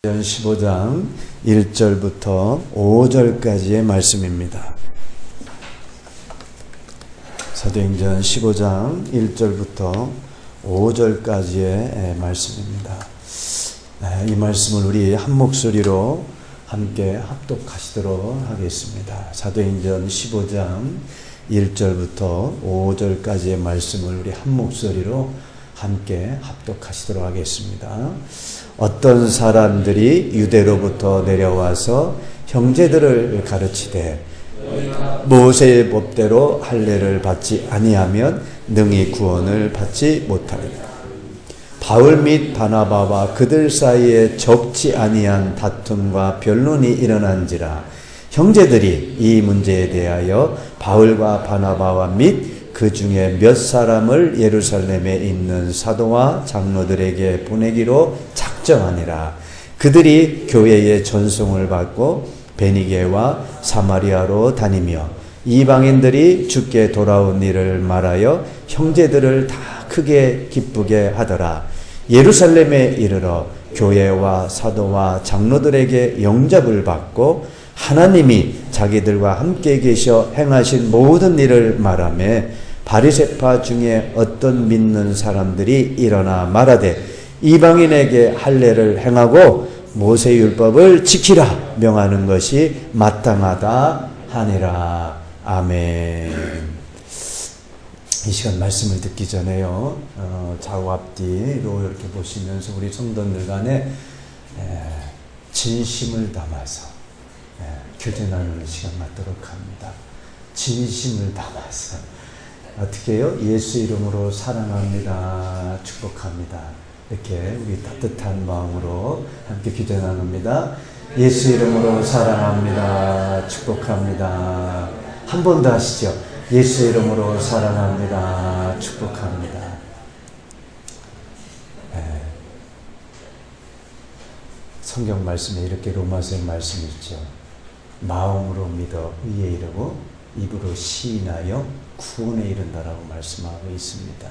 사도행전 15장 1절부터 5절까지의 말씀입니다. 사도행전 15장 1절부터 5절까지의 말씀입니다. 이 말씀을 우리 한 목소리로 함께 합독하시도록 하겠습니다. 사도행전 15장 1절부터 5절까지의 말씀을 우리 한 목소리로 함께 합독하시도록 하겠습니다. 어떤 사람들이 유대로부터 내려와서 형제들을 가르치되 모세의 법대로 할례를 받지 아니하면 능히 구원을 받지 못하리라. 바울 및 바나바와 그들 사이에 적지 아니한 다툼과 변론이 일어난지라 형제들이 이 문제에 대하여 바울과 바나바와 및 그 중에 몇 사람을 예루살렘에 있는 사도와 장로들에게 보내기로 작정하니라. 그들이 교회의 전송을 받고 베니게와 사마리아로 다니며 이방인들이 주께 돌아온 일을 말하여 형제들을 다 크게 기쁘게 하더라. 예루살렘에 이르러 교회와 사도와 장로들에게 영접을 받고 하나님이 자기들과 함께 계셔 행하신 모든 일을 말하며 바리새파 중에 어떤 믿는 사람들이 일어나 말하되 이방인에게 할례를 행하고 모세율법을 지키라 명하는 것이 마땅하다 하니라. 아멘. 이 시간 말씀을 듣기 전에요, 좌우 앞뒤로 이렇게 보시면서 우리 성도들 간에 진심을 담아서 교제 나누는 시간 갖도록 합니다. 진심을 담아서 어떻게 해요? 예수 이름으로 사랑합니다, 축복합니다. 이렇게 우리 따뜻한 마음으로 함께 교제 나눕니다. 예수 이름으로 사랑합니다, 축복합니다. 한 번 더 하시죠. 예수 이름으로 사랑합니다, 축복합니다. 성경 말씀에 이렇게 로마서의 말씀이 있죠. 마음으로 믿어 의에 이르고 입으로 시인하여 구원에 이른다라고 말씀하고 있습니다.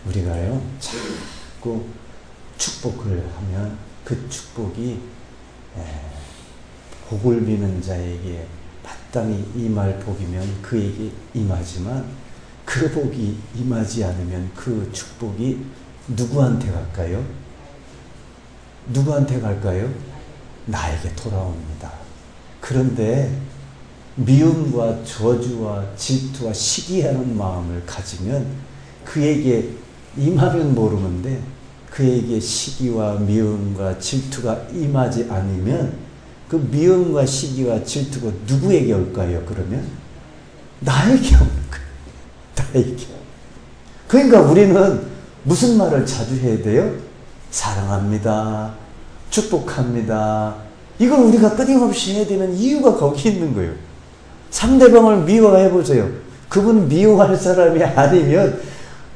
우리가요 자꾸 축복을 하면 그 축복이 복을 비는 자에게 마땅히 임할 복이면 그에게 임하지만 그 복이 임하지 않으면 그 축복이 누구한테 갈까요? 누구한테 갈까요? 나에게 돌아옵니다. 그런데 미움과 저주와 질투와 시기하는 마음을 가지면 그에게 임하면 모르는데 그에게 시기와 미움과 질투가 임하지 않으면 그 미움과 시기와 질투가 누구에게 올까요? 그러면 나에게 오는 거예요. 나에게. 그러니까 우리는 무슨 말을 자주 해야 돼요? 사랑합니다, 축복합니다. 이걸 우리가 끊임없이 해야 되는 이유가 거기 있는 거예요. 상대방을 미워해 보세요. 그분 미워할 사람이 아니면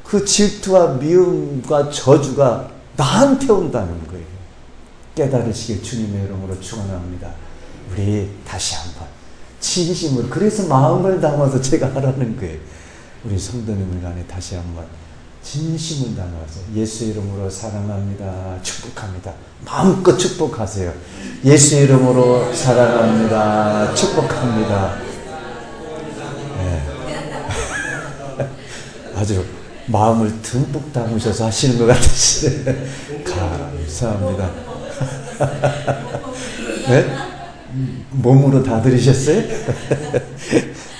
그 질투와 미움과 저주가 나한테 온다는 거예요. 깨달으시길 주님의 이름으로 축원합니다. 우리 다시 한번 진심으로, 그래서 마음을 담아서 제가 하라는 거예요. 우리 성도님들 간에 다시 한번 진심을 담아서 예수 이름으로 사랑합니다, 축복합니다. 마음껏 축복하세요. 예수 이름으로 사랑합니다, 축복합니다. 아주 마음을 듬뿍 담으셔서 하시는 것 같으시네. 감사합니다. 네? 몸으로 다 들으셨어요?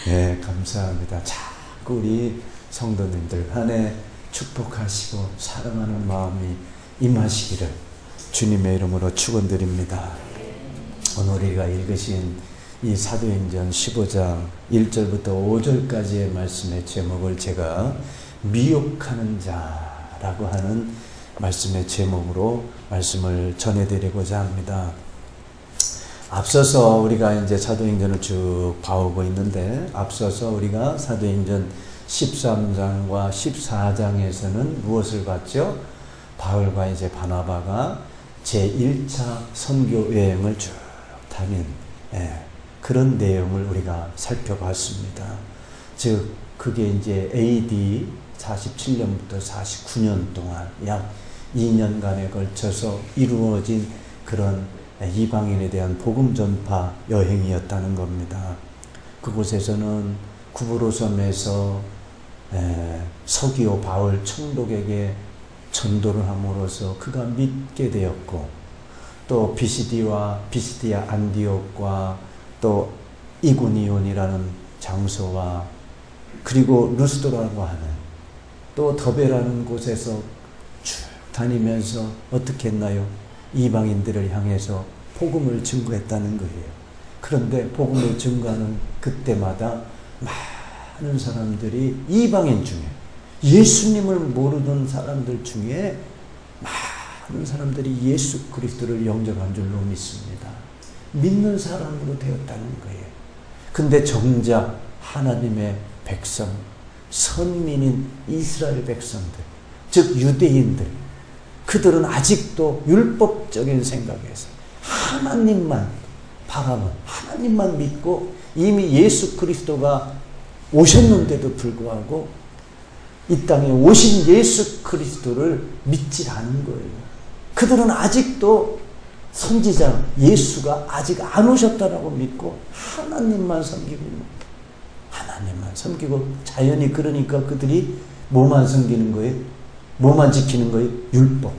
네, 감사합니다. 자꾸 우리 성도님들 안에 축복하시고 사랑하는 마음이 임하시기를 주님의 이름으로 축원드립니다. 오늘 우리가 읽으신 이 사도행전 15장 1절부터 5절까지의 말씀의 제목을 제가 미혹하는 자라고 하는 말씀의 제목으로 말씀을 전해드리고자 합니다. 앞서서 우리가 이제 사도행전을 쭉 봐오고 있는데, 앞서서 우리가 사도행전 13장과 14장에서는 무엇을 봤죠? 바울과 이제 바나바가 제1차 선교 여행을 쭉 다닌 그런 내용을 우리가 살펴봤습니다. 즉 그게 이제 AD 47년부터 49년 동안 약 2년간에 걸쳐서 이루어진 그런 이방인에 대한 복음 전파 여행이었다는 겁니다. 그곳에서는 구브로섬에서 서기오 바울 총독에게 전도를 함으로써 그가 믿게 되었고, 또 비시디아 안디옥과 또 이구니온이라는 장소와 그리고 루스도라고 하는 또 더베라는 곳에서 쭉 다니면서 어떻게 했나요? 이방인들을 향해서 복음을 증거했다는 거예요. 그런데 복음을 증거하는 그때마다 많은 사람들이 이방인 중에, 예수님을 모르던 사람들 중에 많은 사람들이 예수 그리스도를 영접한 줄로 믿습니다. 믿는 사람으로 되었다는 거예요. 근데 정작 하나님의 백성, 선민인 이스라엘 백성들, 즉 유대인들, 그들은 아직도 율법적인 생각에서 하나님만 바라는, 하나님만 믿고 이미 예수 그리스도가 오셨는데도 불구하고 이 땅에 오신 예수 그리스도를 믿지 않은 거예요. 그들은 아직도 선지자 예수가 아직 안 오셨다라고 믿고 하나님만 섬기고 있는 거예요. 하나님만 섬기고, 자연히 그러니까 그들이 뭐만 섬기는 거예요? 뭐만 지키는 거예요? 율법.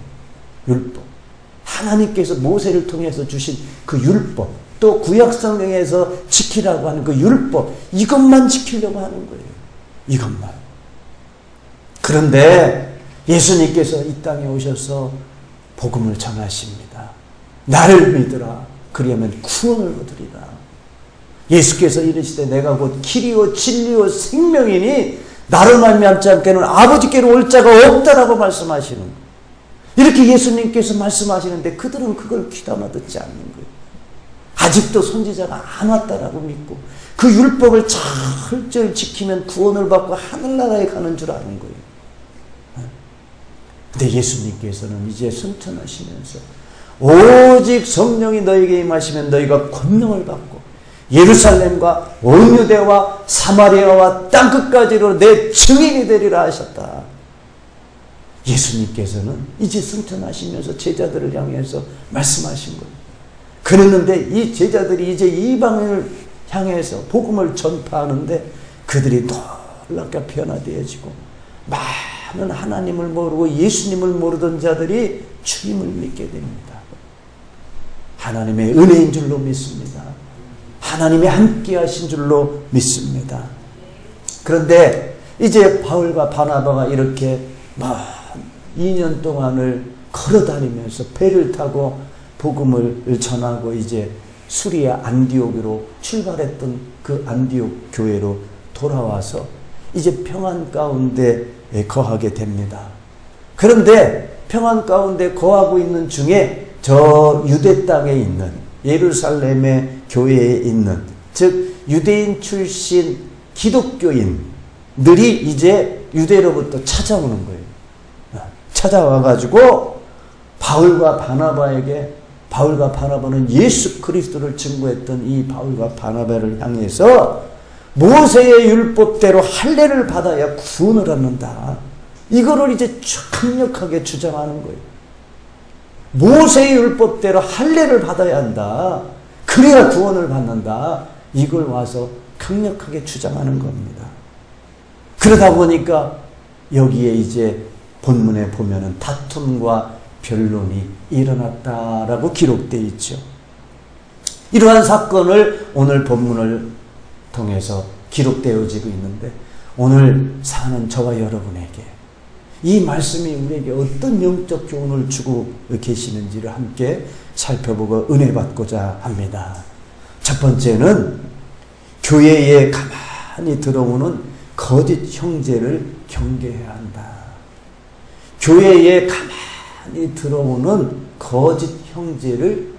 하나님께서 모세를 통해서 주신 그 율법, 또 구약성경에서 지키라고 하는 그 율법, 이것만 지키려고 하는 거예요. 이것만. 그런데 예수님께서 이 땅에 오셔서 복음을 전하십니다. 나를 믿으라. 그리하면 구원을 얻으리라. 예수께서 이르시되 내가 곧 길이요 진리요 생명이니 나를 말미암지 않게는 아버지께로 올 자가 없다라고 말씀하시는 거예요. 이렇게 예수님께서 말씀하시는데 그들은 그걸 귀담아 듣지 않는 거예요. 아직도 선지자가 안 왔다라고 믿고 그 율법을 철저히 지키면 구원을 받고 하늘나라에 가는 줄 아는 거예요. 근데 예수님께서는 이제 승천하시면서 오직 성령이 너에게 임하시면 너희가 권능을 받고 예루살렘과 온 유대와 사마리아와 땅끝까지로 내 증인이 되리라 하셨다. 예수님께서는 이제 승천하시면서 제자들을 향해서 말씀하신 거예요. 그랬는데 이 제자들이 이제 이방인을 향해서 복음을 전파하는데 그들이 놀랍게 변화되어지고 많은 하나님을 모르고 예수님을 모르던 자들이 주님을 믿게 됩니다. 하나님의 은혜인 줄로 믿습니다. 하나님이 함께 하신 줄로 믿습니다. 그런데 이제 바울과 바나바가 이렇게 2년 동안을 걸어다니면서 배를 타고 복음을 전하고 이제 수리아 안디옥으로 출발했던 그 안디옥 교회로 돌아와서 이제 평안 가운데 거하게 됩니다. 그런데 평안 가운데 거하고 있는 중에 저 유대 땅에 있는 예루살렘의 교회에 있는, 즉 유대인 출신 기독교인들이 이제 유대로부터 찾아오는 거예요. 찾아와가지고 바울과 바나바는 예수 그리스도를 증거했던 이 바울과 바나바를 향해서 모세의 율법대로 할례를 받아야 구원을 얻는다. 이거를 이제 강력하게 주장하는 거예요. 모세의 율법대로 할례를 받아야 한다. 그래야 구원을 받는다. 이걸 와서 강력하게 주장하는 겁니다. 그러다 보니까 여기에 이제 본문에 보면은 다툼과 변론이 일어났다라고 기록되어 있죠. 이러한 사건을 오늘 본문을 통해서 기록되어지고 있는데 오늘 사는 저와 여러분에게 이 말씀이 우리에게 어떤 영적 교훈을 주고 계시는지를 함께 살펴보고 은혜 받고자 합니다. 첫 번째는 교회에 가만히 들어오는 거짓 형제를 경계해야 한다. 교회에 가만히 들어오는 거짓 형제를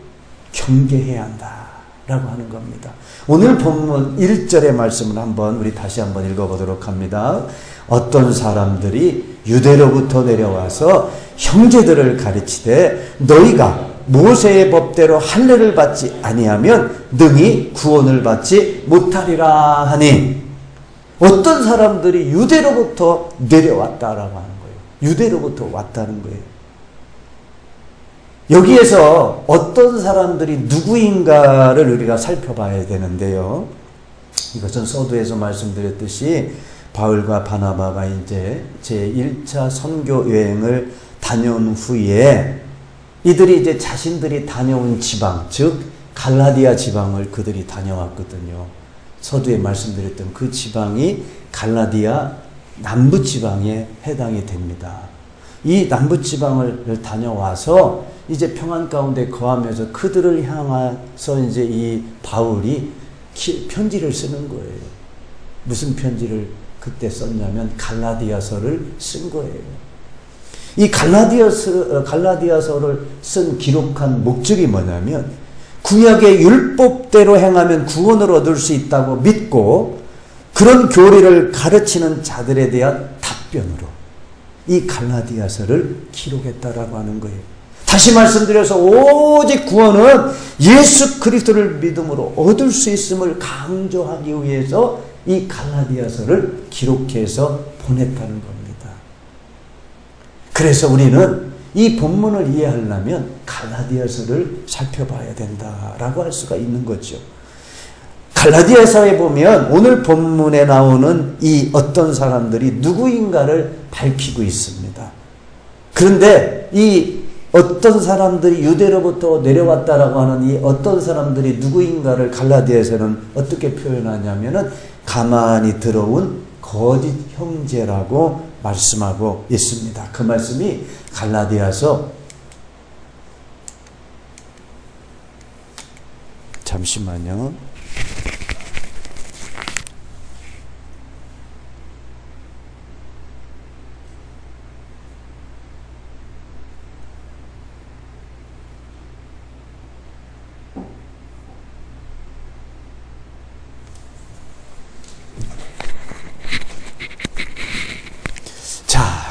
경계해야 한다 라고 하는 겁니다. 오늘 본문 1절의 말씀을 우리 다시 한번 읽어보도록 합니다. 어떤 사람들이 유대로부터 내려와서 형제들을 가르치되 너희가 모세의 법대로 할례를 받지 아니하면 능히 구원을 받지 못하리라 하니, 어떤 사람들이 유대로부터 내려왔다라고 하는 거예요. 유대로부터 왔다는 거예요. 여기에서 어떤 사람들이 누구인가를 우리가 살펴봐야 되는데요. 이것은 서두에서 말씀드렸듯이 바울과 바나바가 이제 제1차 선교 여행을 다녀온 후에 이들이 이제 자신들이 다녀온 지방, 즉 갈라디아 지방을 그들이 다녀왔거든요. 서두에 말씀드렸던 그 지방이 갈라디아 남부 지방에 해당이 됩니다. 이 남부 지방을 다녀와서 이제 평안 가운데 거하면서 그들을 향해서 이제 이 바울이 편지를 쓰는 거예요. 무슨 편지를 그때 썼냐면 갈라디아서를 쓴 거예요. 이 갈라디아서를 쓴 기록한 목적이 뭐냐면 구약의 율법대로 행하면 구원을 얻을 수 있다고 믿고 그런 교리를 가르치는 자들에 대한 답변으로 이 갈라디아서를 기록했다라고 하는 거예요. 다시 말씀드려서 오직 구원은 예수 그리스도를 믿음으로 얻을 수 있음을 강조하기 위해서 이 갈라디아서를 기록해서 보냈다는 겁니다. 그래서 우리는 이 본문을 이해하려면 갈라디아서를 살펴봐야 된다라고 할 수가 있는 거죠. 갈라디아서에 보면 오늘 본문에 나오는 이 어떤 사람들이 누구인가를 밝히고 있습니다. 그런데 이 어떤 사람들이 유대로부터 내려왔다라고 하는 이 어떤 사람들이 누구인가를 갈라디아서는 어떻게 표현하냐면은 가만히 들어온 거짓 형제라고 말씀하고 있습니다. 그 말씀이 갈라디아서 잠시만요.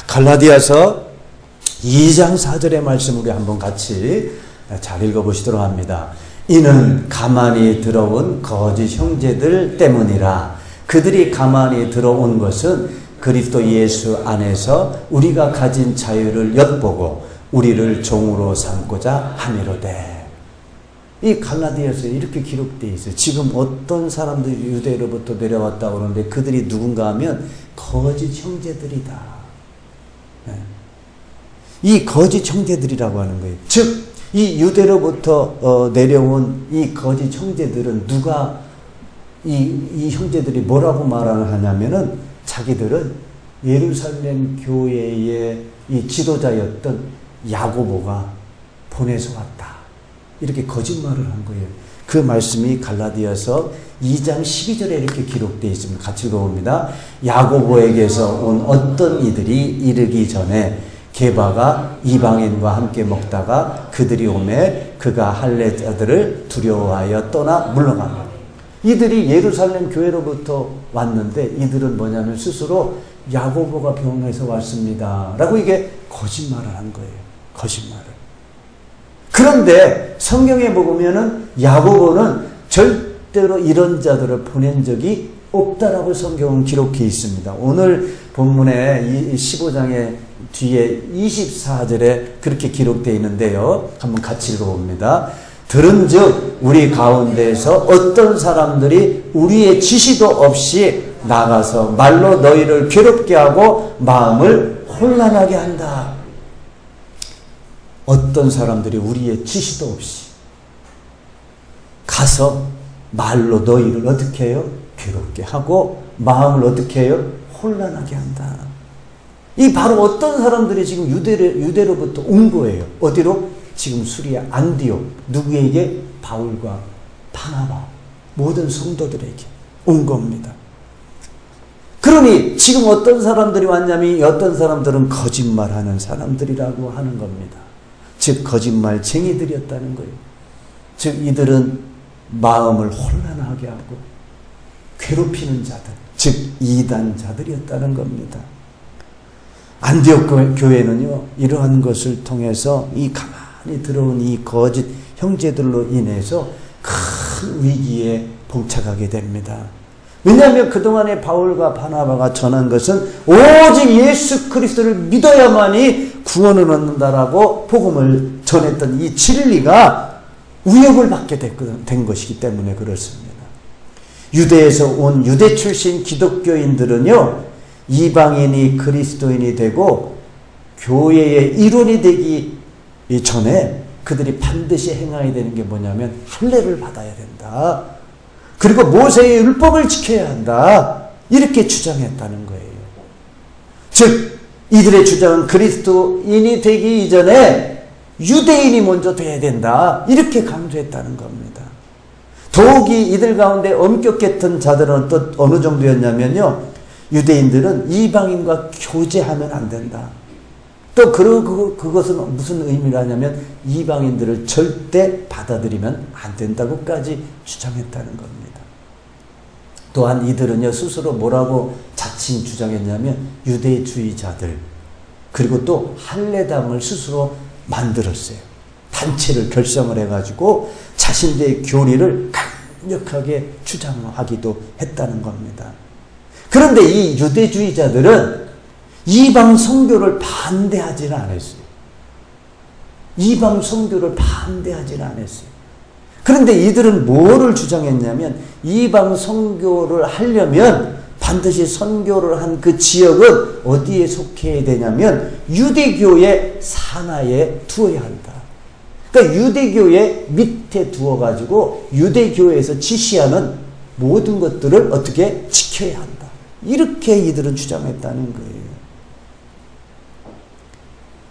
갈라디아서 2장 4절의 말씀 우리 한번 같이 잘 읽어보시도록 합니다. 이는 가만히 들어온 거짓 형제들 때문이라. 그들이 가만히 들어온 것은 그리스도 예수 안에서 우리가 가진 자유를 엿보고 우리를 종으로 삼고자 함이로되. 이 갈라디아서에 이렇게 기록되어 있어요. 지금 어떤 사람들이 유대로부터 내려왔다고 그러는데 그들이 누군가 하면 거짓 형제들이다. 이 거짓 형제들이라고 하는 거예요. 즉, 이 유대로부터 내려온 이 거짓 형제들은 누가 이 형제들이 뭐라고 말을 하냐면은 자기들은 예루살렘 교회의 이 지도자였던 야고보가 보내서 왔다. 이렇게 거짓말을 한 거예요. 그 말씀이 갈라디아서 2장 12절에 이렇게 기록되어 있습니다. 같이 읽어봅니다. 야고보에게서 온 어떤 이들이 이르기 전에 게바가 이방인과 함께 먹다가 그들이 오매 그가 할례자들을 두려워하여 떠나 물러간다. 이들이 예루살렘 교회로부터 왔는데 이들은 뭐냐면 스스로 야고보가 병에서 왔습니다 라고 이게 거짓말을 한 거예요. 거짓말을. 그런데 성경에 보면은 야고보는 절대로 이런 자들을 보낸 적이 없다라고 성경은 기록해 있습니다. 오늘 본문의 15장의 뒤에 24절에 그렇게 기록되어 있는데요. 한번 같이 읽어봅니다. 들은즉 우리 가운데에서 어떤 사람들이 우리의 지시도 없이 나가서 말로 너희를 괴롭게 하고 마음을 혼란하게 한다. 어떤 사람들이 우리의 지시도 없이 가서 말로 너희를 어떻게 해요? 괴롭게 하고 마음을 어떻게 해요? 혼란하게 한다. 이 바로 어떤 사람들이 지금 유대로부터 온 거예요. 어디로? 지금 수리아 안디옥. 누구에게? 바울과 바나바. 모든 성도들에게 온 겁니다. 그러니 지금 어떤 사람들이 왔냐면 어떤 사람들은 거짓말하는 사람들이라고 하는 겁니다. 즉 거짓말쟁이들이었다는 거예요. 즉 이들은 마음을 혼란하게 하고 괴롭히는 자들, 즉 이단자들이었다는 겁니다. 안디옥 교회는요, 이러한 것을 통해서 이 가만히 들어온 이 거짓 형제들로 인해서 큰 위기에 봉착하게 됩니다. 왜냐하면 그동안에 바울과 바나바가 전한 것은 오직 예수 그리스도를 믿어야만이 구원을 얻는다라고 복음을 전했던 이 진리가 위협을 받게 된 것이기 때문에 그렇습니다. 유대에서 온 유대 출신 기독교인들은요, 이방인이 그리스도인이 되고 교회의 일원이 되기 전에 그들이 반드시 행해야 되는 게 뭐냐면 할례를 받아야 된다. 그리고 모세의 율법을 지켜야 한다. 이렇게 주장했다는 거예요. 즉 이들의 주장은 그리스도인이 되기 이전에 유대인이 먼저 돼야 된다. 이렇게 강조했다는 겁니다. 더욱이 이들 가운데 엄격했던 자들은 또 어느 정도였냐면요, 유대인들은 이방인과 교제하면 안 된다. 또 그것은 무슨 의미가 하냐면 이방인들을 절대 받아들이면 안 된다고까지 주장했다는 겁니다. 또한 이들은요, 스스로 뭐라고 자칭 주장했냐면 유대주의자들, 그리고 또 할례당을 스스로 만들었어요. 단체를 결성을 해가지고 자신들의 교리를 강력하게 주장하기도 했다는 겁니다. 그런데 이 유대주의자들은 이방 선교를 반대하지는 않았어요. 이방 선교를 반대하지는 않았어요. 그런데 이들은 뭐를 주장했냐면 이방 선교를 하려면 반드시 선교를 한 그 지역은 어디에 속해야 되냐면 유대교의 산하에 두어야 한다. 그러니까 유대교의 밑에 두어가지고 유대교에서 지시하는 모든 것들을 어떻게 지켜야 한다. 이렇게 이들은 주장했다는 거예요.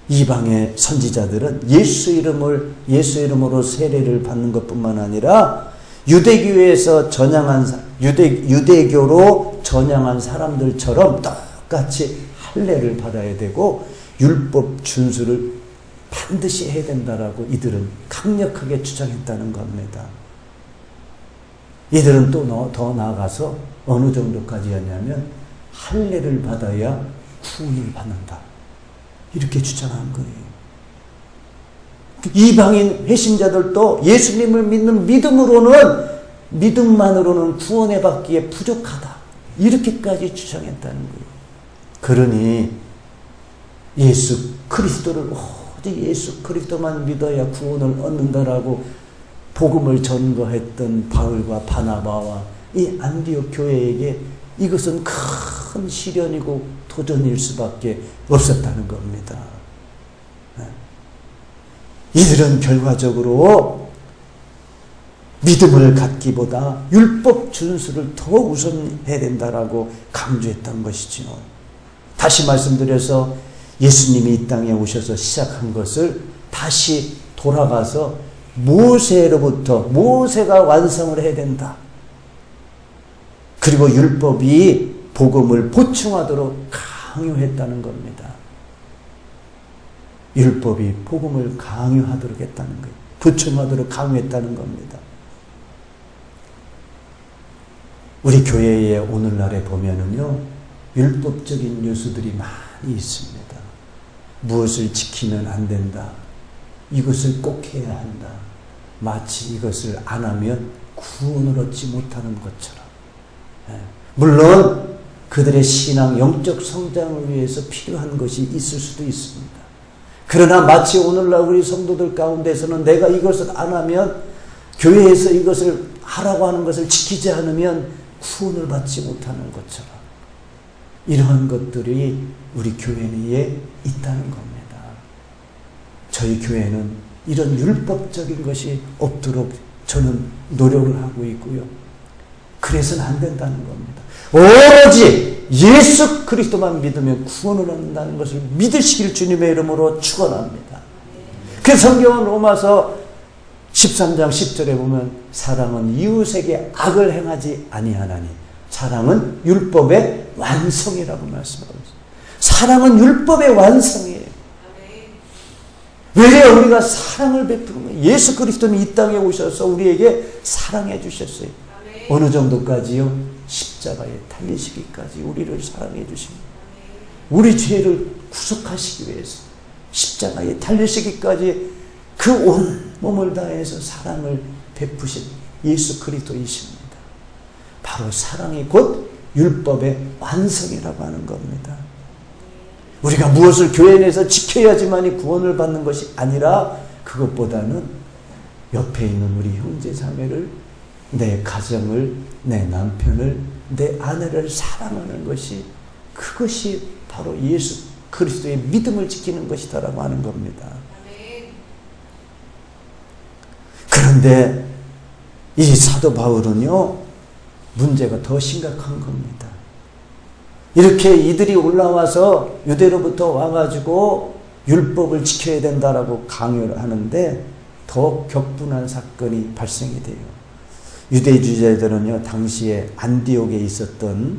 이방의 선지자들은 예수 이름으로 세례를 받는 것뿐만 아니라 유대교에서 유대교로 전향한 사람들처럼 똑같이 할례를 받아야 되고 율법 준수를 반드시 해야 된다라고 이들은 강력하게 주장했다는 겁니다. 이들은 또 더 나아가서 어느 정도까지였냐면 할례를 받아야 구원을 받는다. 이렇게 주장한 거예요. 이방인 회신자들도 예수님을 믿는 믿음만으로는 구원에 받기에 부족하다. 이렇게까지 주장했다는 거예요. 그러니 예수 그리스도를 오직 예수 그리스도만 믿어야 구원을 얻는다라고 복음을 전거했던 바울과 바나바와 이 안디옥 교회에게 이것은 큰 시련이고 도전일 수밖에 없었다는 겁니다. 이들은 결과적으로 믿음을 갖기보다 율법 준수를 더 우선해야 된다라고 강조했던 것이죠. 다시 말씀드려서 예수님이 이 땅에 오셔서 시작한 것을 다시 돌아가서 모세가 완성을 해야 된다. 그리고 율법이 복음을 보충하도록 강요했다는 겁니다. 율법이 복음을 강요하도록 했다는 거예요. 보충하도록 강요했다는 겁니다. 우리 교회에 오늘날에 보면은요, 율법적인 요소들이 많이 있습니다. 무엇을 지키면 안 된다. 이것을 꼭 해야 한다. 마치 이것을 안 하면 구원을 얻지 못하는 것처럼. 물론 그들의 신앙, 영적 성장을 위해서 필요한 것이 있을 수도 있습니다. 그러나 마치 오늘날 우리 성도들 가운데서는 내가 이것을 안 하면, 교회에서 이것을 하라고 하는 것을 지키지 않으면 구원을 받지 못하는 것처럼, 이러한 것들이 우리 교회 내에 있다는 겁니다. 저희 교회는 이런 율법적인 것이 없도록 저는 노력을 하고 있고요. 그래서는 안 된다는 겁니다. 오로지 예수 그리스도만 믿으면 구원을 얻는다는 것을 믿으시길 주님의 이름으로 축원합니다. 그 성경은 로마서 13장 10절에 보면 사랑은 이웃에게 악을 행하지 아니하나니 사랑은 율법의 완성이라고 말씀하고 있습니다. 사랑은 율법의 완성이에요. 왜 우리가 사랑을 베푸는 거예요? 예수 그리스도는 이 땅에 오셔서 우리에게 사랑해 주셨어요. 어느 정도까지요? 십자가에 달리시기까지 우리를 사랑해 주십니다. 우리 죄를 구속하시기 위해서 십자가에 달리시기까지 그 온 몸을 다해서 사랑을 베푸신 예수 그리스도이십니다. 바로 사랑이 곧 율법의 완성이라고 하는 겁니다. 우리가 무엇을 교회 내에서 지켜야지만이 구원을 받는 것이 아니라 그것보다는 옆에 있는 우리 형제 자매를, 내 가정을, 내 남편을, 내 아내를 사랑하는 것이, 그것이 바로 예수 그리스도의 믿음을 지키는 것이다라고 하는 겁니다. 그런데 이 사도 바울은요, 문제가 더 심각한 겁니다. 이렇게 이들이 올라와서 유대로부터 와가지고 율법을 지켜야 된다라고 강요를 하는데 더 격분한 사건이 발생이 돼요. 유대주의자들은요, 당시에 안디옥에 있었던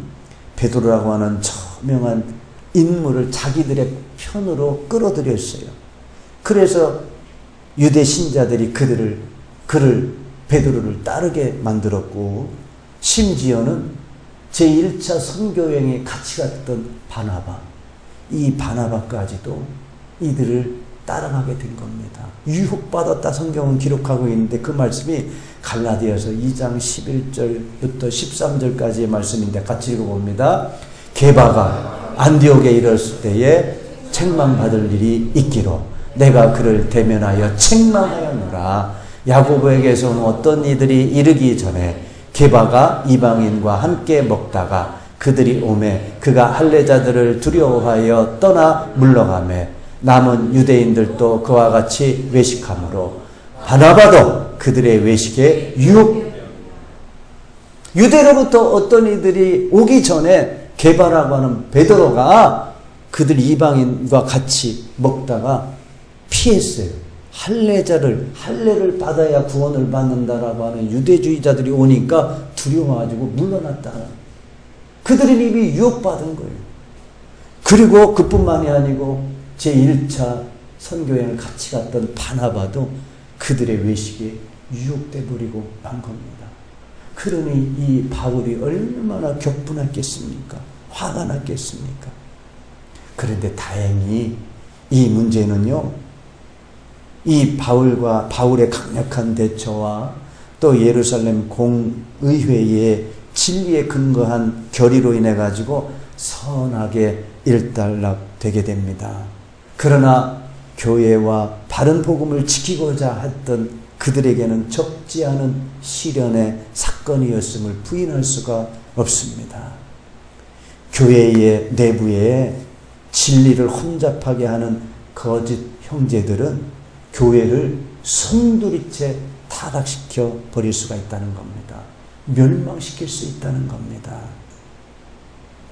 베드로라고 하는 저명한 인물을 자기들의 편으로 끌어들였어요. 그래서 유대 신자들이 그를 베드로를 따르게 만들었고, 심지어는 제1차 선교여행에 같이 갔던 바나바, 이 바나바까지도 이들을 따라가게 된 겁니다. 유혹받았다 성경은 기록하고 있는데 그 말씀이 갈라디아서 2장 11절부터 13절까지의 말씀인데 같이 읽어봅니다. 게바가 안디옥에 이르렀을 때에 책망받을 일이 있기로 내가 그를 대면하여 책망하였노라. 야고보에게서 온 어떤 이들이 이르기 전에 게바가 이방인과 함께 먹다가 그들이 오매 그가 할례자들을 두려워하여 떠나 물러가매 남은 유대인들도 그와 같이 외식하므로 바나바도 그들의 외식에 유대로부터 어떤 이들이 오기 전에 게바라고 하는 베드로가 그들 이방인과 같이 먹다가 피했어요. 할례를 받아야 구원을 받는다라고 하는 유대주의자들이 오니까 두려워가지고 물러났다. 그들은 이미 유혹받은 거예요. 그리고 그뿐만이 아니고 제1차 선교여행을 같이 갔던 바나바도 그들의 외식에 유혹돼 버리고 만 겁니다. 그러니 이 바울이 얼마나 격분했겠습니까? 화가 났겠습니까? 그런데 다행히 이 문제는요, 이 바울의 강력한 대처와 또 예루살렘 공의회의 진리에 근거한 결의로 인해 가지고 선하게 일단락되게 됩니다. 그러나 교회와 바른 복음을 지키고자 했던 그들에게는 적지 않은 시련의 사건이었음을 부인할 수가 없습니다. 교회의 내부에 진리를 혼잡하게 하는 거짓 형제들은 교회를 송두리째 타락시켜 버릴 수가 있다는 겁니다. 멸망시킬 수 있다는 겁니다.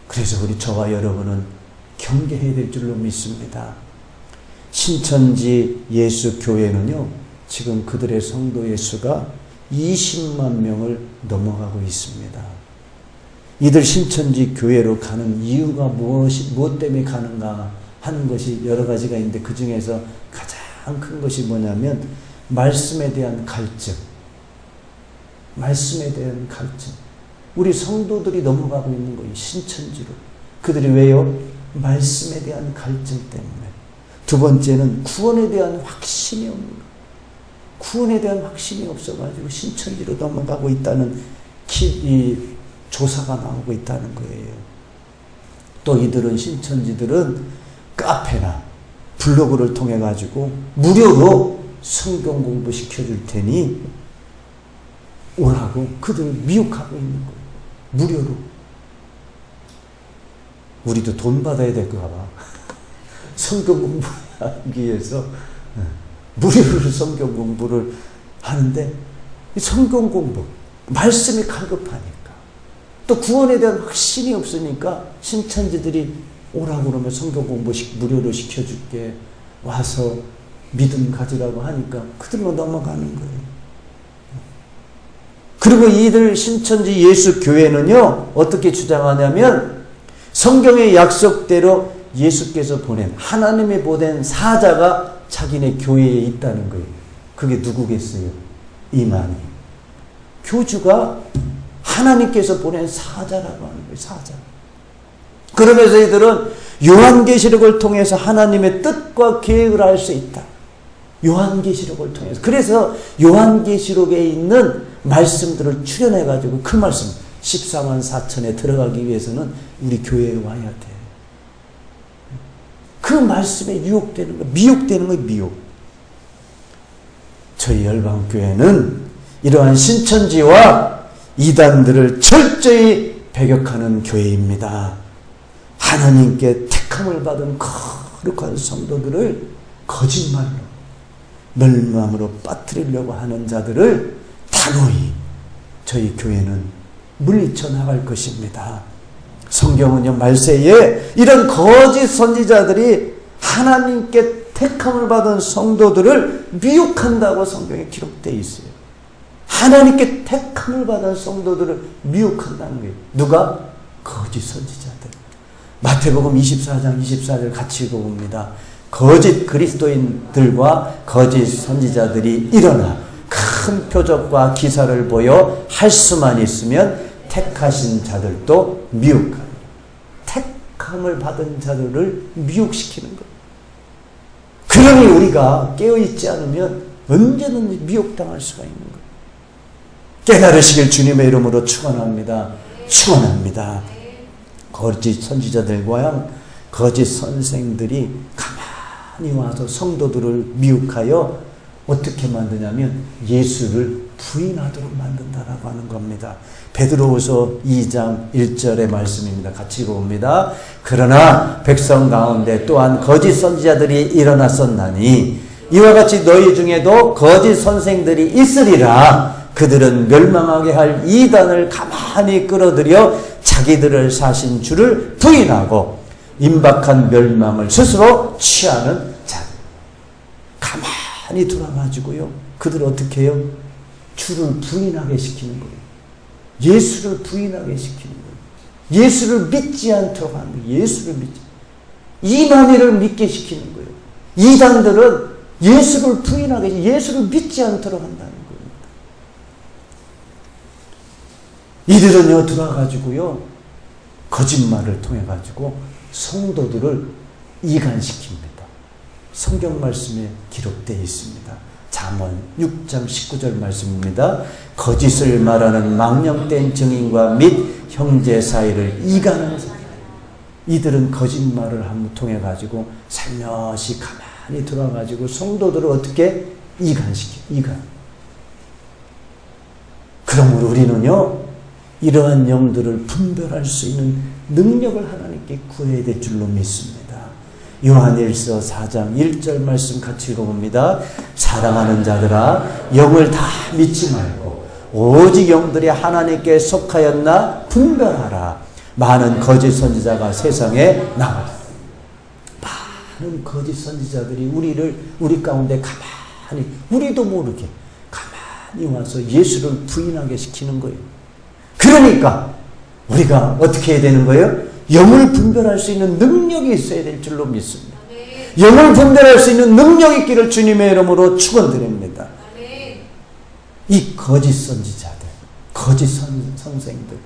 그래서 저와 여러분은 경계해야 될 줄로 믿습니다. 신천지 예수교회는요, 지금 그들의 성도의 수가 20만 명을 넘어가고 있습니다. 이들 신천지 교회로 가는 이유가 무엇 때문에 가는가 하는 것이 여러 가지가 있는데 그 중에서 가장 큰 것이 뭐냐면 말씀에 대한 갈증. 말씀에 대한 갈증. 우리 성도들이 넘어가고 있는 거예요. 신천지로. 그들이 왜요? 말씀에 대한 갈증 때문에. 두 번째는 구원에 대한 확신이 없는 거예요. 구원에 대한 확신이 없어가지고 신천지로 넘어가고 있다는 이 조사가 나오고 있다는 거예요. 또 이들은 신천지들은 카페나 블로그를 통해 가지고 무료로 성경 공부 시켜줄 테니 오라고 그들을 미혹하고 있는 거예요. 무료로. 우리도 돈 받아야 될까 봐. 성경 공부하기 위해서 무료로 성경 공부를 하는데 성경 공부, 말씀이 갈급하니까 또 구원에 대한 확신이 없으니까 신천지들이 오라고 그러면 성경 공부 무료로 시켜줄게 와서 믿음 가지라고 하니까 그들로 넘어가는 거예요. 그리고 이들 신천지 예수교회는요 어떻게 주장하냐면 성경의 약속대로 예수께서 보낸 하나님이 보낸 사자가 자기네 교회에 있다는 거예요. 그게 누구겠어요? 이만희. 교주가 하나님께서 보낸 사자라고 하는 거예요. 사자. 그러면서 이들은 요한계시록을 통해서 하나님의 뜻과 계획을 알 수 있다. 요한계시록을 통해서. 그래서 요한계시록에 있는 말씀들을 추려내가지고 그 말씀, 14만 4천에 들어가기 위해서는 우리 교회에 와야 돼. 그 말씀에 유혹되는 거, 미혹되는 거, 미혹. 저희 열방교회는 이러한 신천지와 이단들을 철저히 배격하는 교회입니다. 하나님께 택함을 받은 거룩한 성도들을 거짓말로, 멸망으로 빠뜨리려고 하는 자들을 단호히 저희 교회는 물리쳐 나갈 것입니다. 성경은요, 말세에 이런 거짓 선지자들이 하나님께 택함을 받은 성도들을 미혹한다고 성경에 기록되어 있어요. 하나님께 택함을 받은 성도들을 미혹한다는 거예요. 누가? 거짓 선지자들. 마태복음 24장 24절 같이 읽어봅니다. 거짓 그리스도인들과 거짓 선지자들이 일어나 큰 표적과 기사를 보여 할 수만 있으면 택하신 자들도 미혹하는, 택함을 받은 자들을 미혹시키는 것. 그러니 우리가 깨어있지 않으면 언제든지 미혹당할 수가 있는 것. 깨달으시길 주님의 이름으로 축원합니다. 축원합니다. 거짓 선지자들과 거짓 선생들이 가만히 와서 성도들을 미혹하여 어떻게 만드냐면 예수를 부인하도록 만든다라고 하는 겁니다. 베드로후서 2장 1절의 말씀입니다. 같이 읽어봅니다. 그러나 백성 가운데 또한 거짓 선지자들이 일어났었나니 이와 같이 너희 중에도 거짓 선생들이 있으리라. 그들은 멸망하게 할 이단을 가만히 끌어들여 자기들을 사신 주를 부인하고 임박한 멸망을 스스로 취하는 자들. 가만히 돌아가지고요. 그들 어떻게 해요? 주를 부인하게 시키는 거예요. 예수를 부인하게 시키는 거예요. 예수를 믿지 않도록 하는 거예요. 예수를 믿지. 이만희를 믿게 시키는 거예요. 이단들은 예수를 부인하게, 예수를 믿지 않도록 한다는 겁니다. 이들은요, 들어가지고요, 거짓말을 통해가지고 성도들을 이간시킵니다. 성경 말씀에 기록되어 있습니다. 잠언 6장 19절 말씀입니다. 거짓을 말하는 망령된 증인과 및 형제 사이를 이간하는 사람. 이들은 거짓말을 한번 통해 가지고 살며시 가만히 들어가지고 성도들을 어떻게 이간시켜? 이간. 그러므로 우리는요, 이러한 영들을 분별할 수 있는 능력을 하나님께 구해야 될 줄로 믿습니다. 요한일서 4장 1절 말씀 같이 읽어봅니다. 사랑하는 자들아, 영을 다 믿지 말고 오직 영들이 하나님께 속하였나 분별하라. 많은 거짓 선지자가 세상에 나왔다. 많은 거짓 선지자들이 우리 가운데 가만히, 우리도 모르게 가만히 와서 예수를 부인하게 시키는 거예요. 그러니까 우리가 어떻게 해야 되는 거예요? 영을 분별할 수 있는 능력이 있어야 될 줄로 믿습니다. 영을 분별할 수 있는 능력이 있기를 주님의 이름으로 축원드립니다. 이 거짓 선지자들, 거짓 선생들,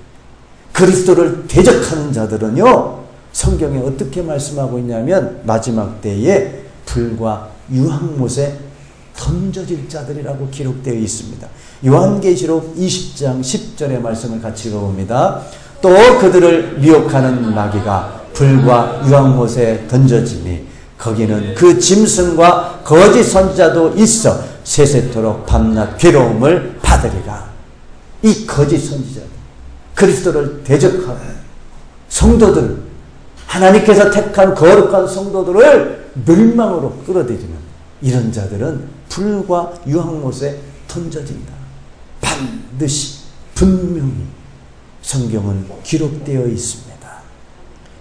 그리스도를 대적하는 자들은요, 성경에 어떻게 말씀하고 있냐면 마지막 때에 불과 유황못에 던져질 자들이라고 기록되어 있습니다. 요한계시록 20장 10절의 말씀을 같이 읽어봅니다. 또 그들을 미혹하는 마귀가 불과 유황못에 던져지니 거기는 그 짐승과 거짓 선지자도 있어 세세토록 밤낮 괴로움을 받으리라. 이 거짓 선지자들, 그리스도를 대적하고 성도들, 하나님께서 택한 거룩한 성도들을 멸망으로 끌어들이는 이런 자들은 불과 유황못에 던져진다. 반드시 분명히 성경은 기록되어 있습니다.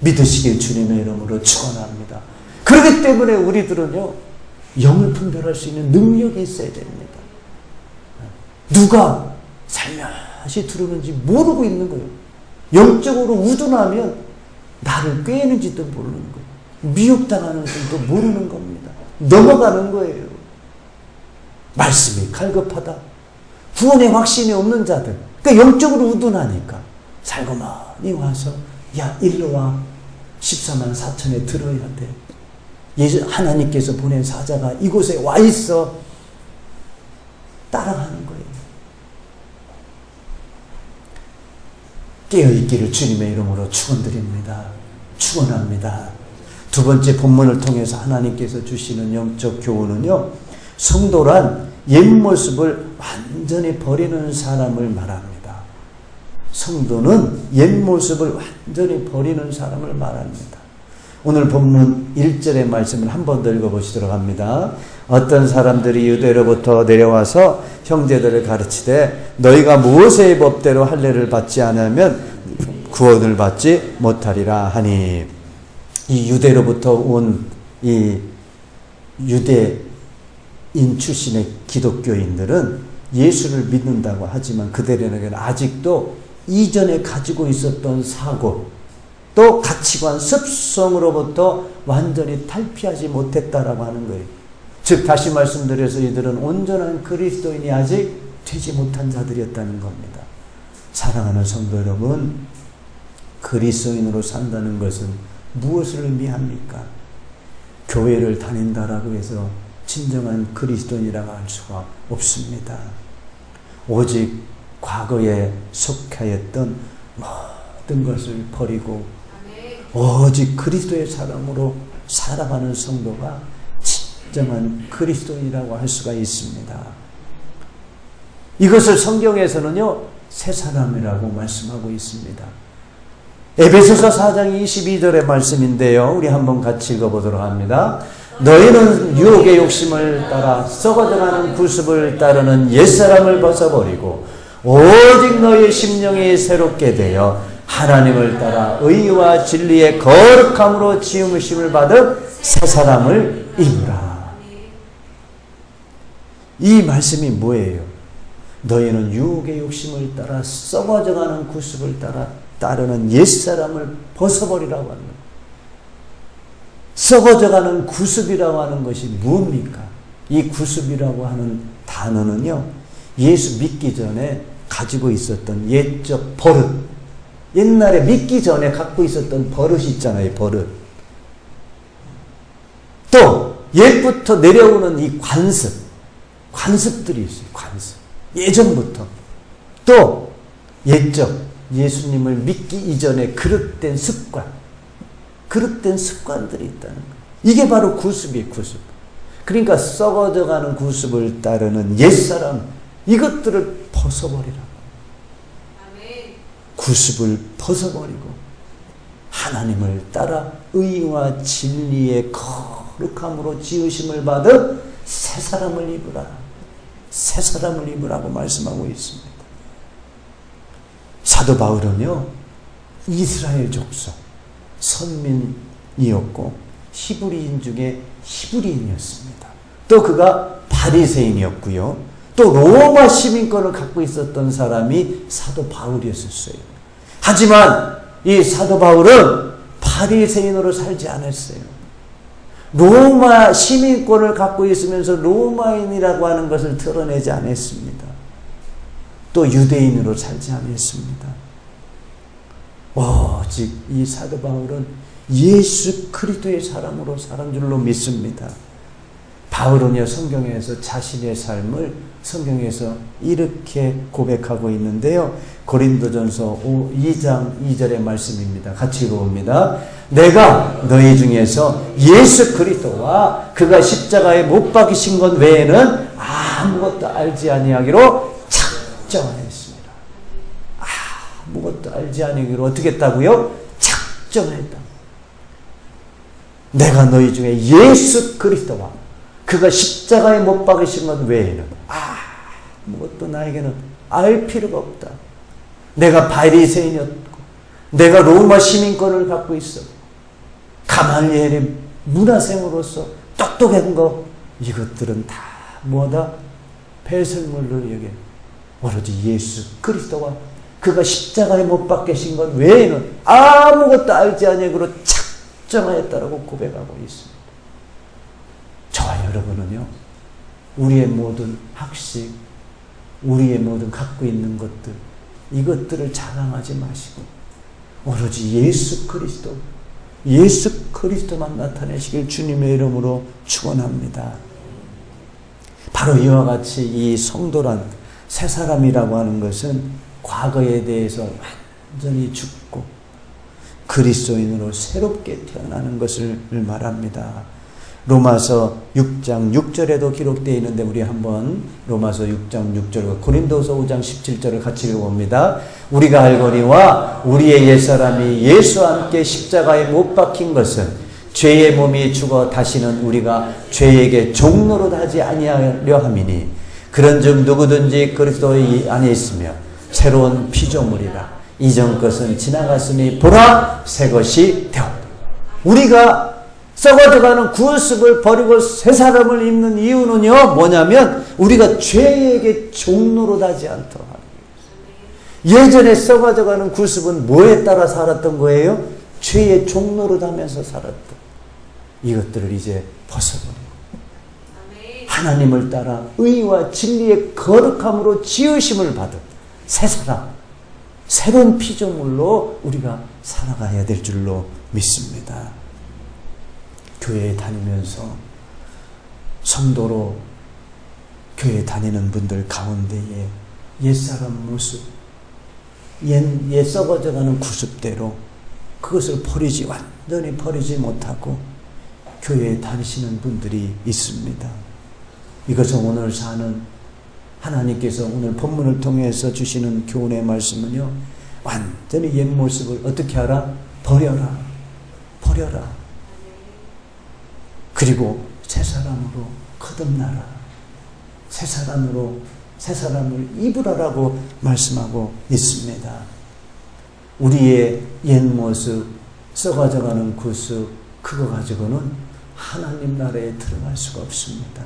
믿으시길 주님의 이름으로 축원합니다. 그렇기 때문에 우리들은요, 영을 분별할 수 있는 능력이 있어야 됩니다. 누가 살며시 들으는지 모르고 있는 거예요. 영적으로 우둔하면 나를 꾀는지도 모르는 거예요. 미혹당하는 줄도 모르는 겁니다. 넘어가는 거예요. 말씀이 갈급하다. 구원의 확신이 없는 자들. 그러니까 영적으로 우둔하니까 살고만이 와서 야, 일로 와. 14만 4천에 들어야 돼. 예수 하나님께서 보낸 사자가 이곳에 와 있어. 따라가는 거예요. 깨어있기를 주님의 이름으로 축원드립니다. 축원합니다. 두 번째 본문을 통해서 하나님께서 주시는 영적 교훈은요, 성도란 옛모습을 완전히 버리는 사람을 말합니다. 성도는 옛모습을 완전히 버리는 사람을 말합니다. 오늘 본문 1절의 말씀을 한 번 더 읽어보시도록 합니다. 어떤 사람들이 유대로부터 내려와서 형제들을 가르치되 너희가 모세의 법대로 할례를 받지 않으면 구원을 받지 못하리라 하니, 이 유대로부터 온 이 유대인 출신의 기독교인들은 예수를 믿는다고 하지만 그들에게는 아직도 이전에 가지고 있었던 사고 또 가치관, 습성으로부터 완전히 탈피하지 못했다라고 하는 거예요. 즉 다시 말씀드려서 이들은 온전한 그리스도인이 아직 되지 못한 자들이었다는 겁니다. 사랑하는 성도 여러분, 그리스도인으로 산다는 것은 무엇을 의미합니까? 교회를 다닌다라고 해서 진정한 그리스도인이라고 할 수가 없습니다. 오직 과거에 속하였던 모든 것을 버리고 오직 그리스도의 사람으로 살아가는 성도가 진정한 그리스도인이라고 할 수가 있습니다. 이것을 성경에서는요, 새 사람이라고 말씀하고 있습니다. 에베소서 4장 22절의 말씀인데요, 우리 한번 같이 읽어보도록 합니다. 너희는 유혹의 욕심을 따라 썩어져가는 구습을 따르는 옛사람을 벗어버리고 오직 너희의 심령이 새롭게 되어 하나님을 따라 의와 진리의 거룩함으로 지음으심을 받은 새 사람을 입으라. 이 말씀이 뭐예요? 너희는 유혹의 욕심을 따라 썩어져가는 구습을 따르는 옛사람을 벗어버리라고 하는 거예요. 썩어져가는 구습이라고 하는 것이 무엇입니까? 이 구습이라고 하는 단어는요, 예수 믿기 전에 가지고 있었던 옛적 버릇, 옛날에 믿기 전에 갖고 있었던 버릇이 있잖아요. 버릇. 또 옛부터 내려오는 이 관습들이 있어요. 관습. 예전부터. 또 옛적 예수님을 믿기 이전에 그릇된 습관들이 있다는 거예요. 이게 바로 구습이에요. 구습. 그러니까 썩어져가는 구습을 따르는 옛사람, 이것들을 벗어버리라. 구습을 벗어버리고 하나님을 따라 의와 진리의 거룩함으로 지으심을 받은 새 사람을 입으라. 새 사람을 입으라고 말씀하고 있습니다. 사도 바울은요, 이스라엘 족속 선민이었고 히브리인 중에 히브리인이었습니다. 또 그가 바리새인이었고요. 또 로마 시민권을 갖고 있었던 사람이 사도 바울이었어요. 하지만 이 사도 바울은 바리새인으로 살지 않았어요. 로마 시민권을 갖고 있으면서 로마인이라고 하는 것을 드러내지 않았습니다. 또 유대인으로 살지 않았습니다. 오직 이 사도 바울은 예수 그리스도의 사람으로 살은 줄로 믿습니다. 바울은요, 성경에서 자신의 삶을 성경에서 이렇게 고백하고 있는데요. 고린도전서 2장 2절의 말씀입니다. 같이 읽어봅니다. 내가 너희 중에서 예수 그리스도와 그가 십자가에 못 박히신 것 외에는 아무것도 알지 아니하기로 작정하였습니다. 아무것도 알지 아니하기로 어떻게 했다고요? 작정했다. 내가 너희 중에 예수 그리스도와 그가 십자가에 못 박으신 것 외에는 아무것도 나에게는 알 필요가 없다. 내가 바리새인이었고 내가 로마 시민권을 갖고 있어. 가말리엘의 문화생으로서 똑똑한 거, 이것들은 다 뭐다? 배설물로 여겨. 오로지 예수 그리스도와 그가 십자가에 못 박히신 것 외에는 아무것도 알지 아니하기로 작정하였다라고 고백하고 있습니다. 저와 여러분은요, 우리의 모든 학식, 우리의 모든 갖고 있는 것들, 이것들을 자랑하지 마시고 오로지 예수 그리스도만 나타내시길 주님의 이름으로 축원합니다. 바로 이와 같이 이 성도란 새 사람이라고 하는 것은 과거에 대해서 완전히 죽고 그리스도인으로 새롭게 태어나는 것을 말합니다. 로마서 6장 6절에도 기록되어 있는데 우리 한번 로마서 6장 6절과 고린도서 5장 17절을 같이 읽어봅니다. 우리가 알거니와 우리의 옛사람이 예수와 함께 십자가에 못 박힌 것은 죄의 몸이 죽어 다시는 우리가 죄에게 종노릇 하지 아니하려 함이니 그런즉 누구든지 그리스도 안에 있으며 새로운 피조물이라 이전 것은 지나갔으니 보라 새 것이 되었다. 우리가 썩어져가는 구습을 버리고 새 사람을 입는 이유는요 뭐냐면 우리가 죄에게 종노릇 하지 않도록 하는 거예요. 예전에 썩어져가는 구습은 뭐에 따라 살았던 거예요? 죄의 종노릇 하면서 살았던 이것들을 이제 벗어버리고 하나님을 따라 의와 진리의 거룩함으로 지으심을 받은 새 사람, 새로운 피조물로 우리가 살아가야 될 줄로 믿습니다. 교회에 다니면서 성도로 교회에 다니는 분들 가운데에 옛사람 모습, 옛 썩어져가는 구습대로 그것을 완전히 버리지 못하고 교회에 다니시는 분들이 있습니다. 이것은 오늘 사는 하나님께서 오늘 본문을 통해서 주시는 교훈의 말씀은요 완전히 옛 모습을 어떻게 하라? 버려라. 그리고 새 사람으로 거듭나라. 새 사람을 입으라라고 말씀하고 있습니다. 우리의 옛 모습, 썩어져가는 구습, 그거 가지고는 하나님 나라에 들어갈 수가 없습니다.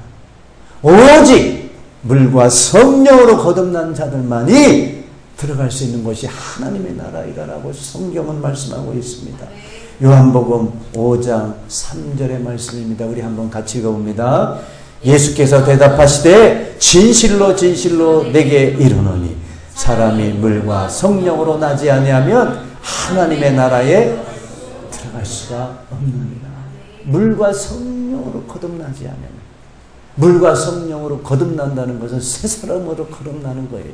오직 물과 성령으로 거듭난 자들만이 들어갈 수 있는 것이 하나님의 나라이라고 성경은 말씀하고 있습니다. 요한복음 5장 3절의 말씀입니다. 우리 한번 같이 읽어봅니다. 예수께서 대답하시되 진실로 진실로 내게 이르노니 사람이 물과 성령으로 나지 아니하면 하나님의 나라에 들어갈 수가 없느니라. 물과 성령으로 거듭나지 않으면 물과 성령으로 거듭난다는 것은 새 사람으로 거듭나는 거예요.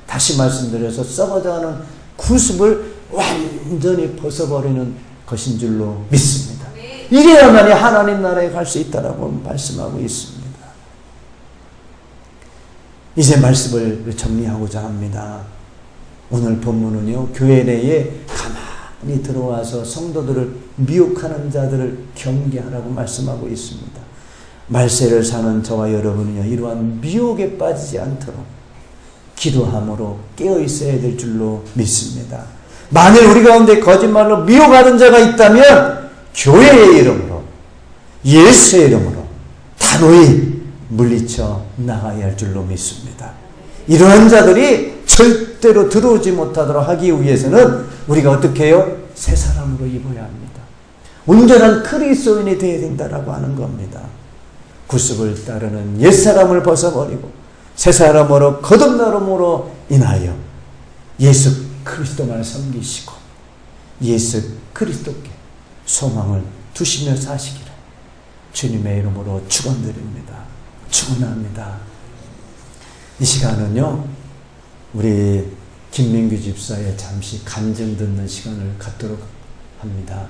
다시 말씀드려서 썩어져가는 구습을 완전히 벗어버리는 것인 줄로 믿습니다. 이래야만이 하나님 나라에 갈 수 있다라고 말씀하고 있습니다. 이제 말씀을 정리하고자 합니다. 오늘 본문은요 교회 내에 가만히 들어와서 성도들을 미혹하는 자들을 경계하라고 말씀하고 있습니다. 말세를 사는 저와 여러분은요 이러한 미혹에 빠지지 않도록 기도함으로 깨어 있어야 될 줄로 믿습니다. 만일 우리 가운데 거짓말로 미혹하는 자가 있다면 교회의 이름으로 예수의 이름으로 단호히 물리쳐 나가야 할 줄로 믿습니다. 이러한 자들이 절대로 들어오지 못하도록 하기 위해서는 우리가 어떻게 해요? 새 사람으로 입어야 합니다. 온전한 그리스도인이 되어야 된다라고 하는 겁니다. 구습을 따르는 옛사람을 벗어버리고 새 사람으로 거듭남으로 인하여 예수 그리스도만 섬기시고 예수 그리스도께 소망을 두시며 사시기를 주님의 이름으로 축원드립니다. 축원합니다. 이 시간은요 우리 김민규 집사의 잠시 간증 듣는 시간을 갖도록 합니다.